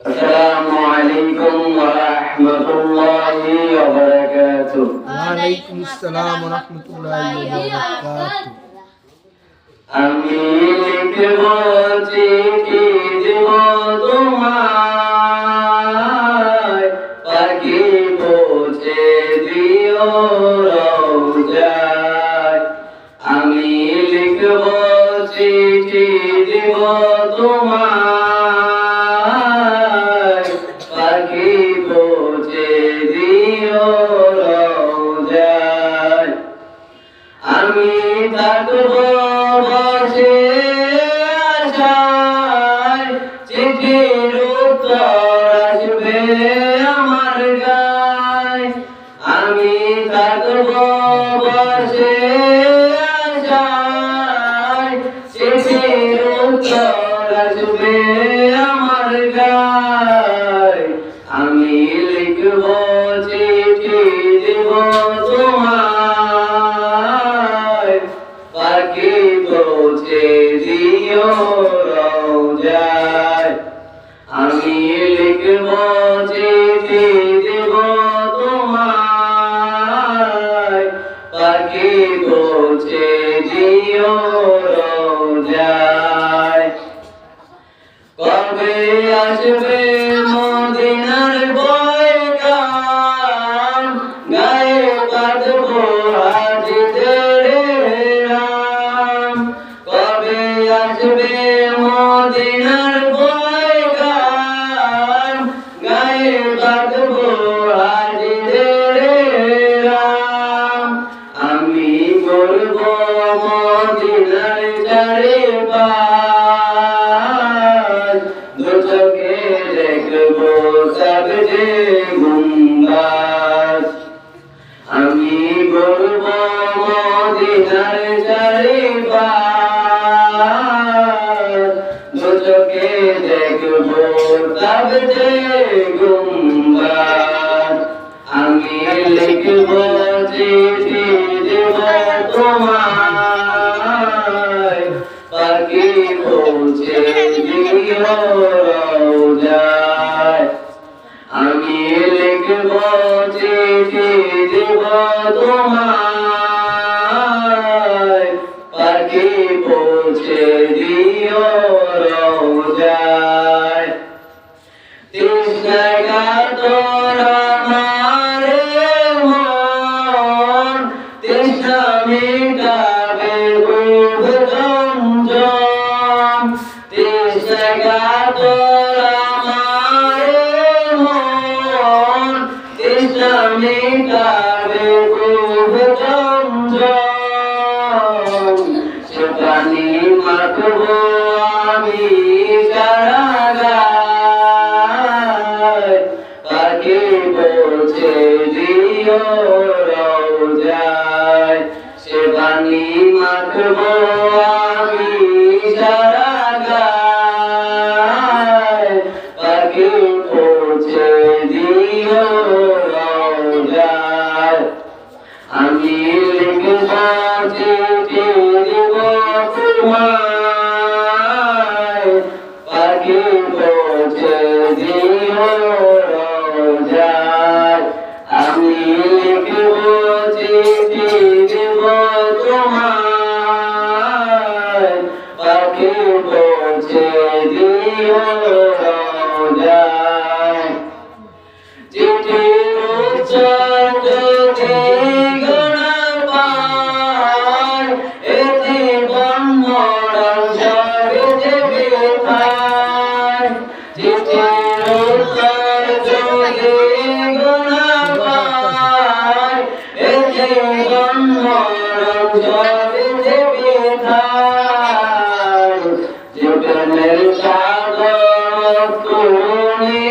السلام عليكم ورحمة الله وبركاته. وعليكم السلام ورحمة الله وبركاته. আমি লিখব চিঠি দিব তোমায়, পাখি পৌঁছে দিও রওজায়। আমি লিখব চিঠি দিব তোমায়, পাখি পৌঁছে দিও রওজায়। আমি থাকব বসে আশায়, চিঠির উত্তর আসবে আমার গায়। আমি থাকব বসে আশায়, চিঠির উত্তর আসবে আমার গায়। আমি লিখব চিঠি দিব তোমায়, পাখি পৌঁছে দিও রওজায়। আমি লিখব চিঠি দিব তোমায়, পাখি পৌঁছে দিও রওজায়। কবে আসবে মদিনার পয়গাম, গায়ে বাঁধব হাজিদের রাম। কবে আসবে মদিনার পয়গাম, গায়ে বাঁধব হাজিদের রাম। আমি করব মদিনার চারিপাশ, দু চোখে দেখব সবজে গুম্বাজ। আমি করব মদিনার চারিপাশ, দু চোখে দেখব সবজে গুম্বাজ। আমি লিখব চিঠি দিব তোমায়, পাখি পৌঁছে দিও রওজায়। আমি লিখব চিঠি দিব তোমায়, পাখি পৌঁছে দিও রওজায়। তৃষ্ণা তোর আমার মন, তৃষ্ণা মিটাবে খুব জমজম। তৃষ্ণা তোর আমার মন, তৃষ্ণা মিটাবে খুব জমজম। সে পানি মাখব আমি সারা গায়, পাখি পৌঁছে দিও রওজায়। সে পানি মাখব আমি সারা গায়, পাখি পৌঁছে দিও রওজায়। আমি লিখব চিঠি দিব তোমায়, পাখি পৌঁছে দিও রওজায়। আমি লিখব চিঠি দিব তোমায়, পাখি পৌঁছে দিও রওজায়। চিঠির উত্তর যদি গোনা পায়, এ জীবন মরণ সবে যে বৃথায়। চিঠির উত্তর যদি গোনা পায়, এ জীবন মরণ সবে যে বৃথায়। জীবনের সাগর তুমি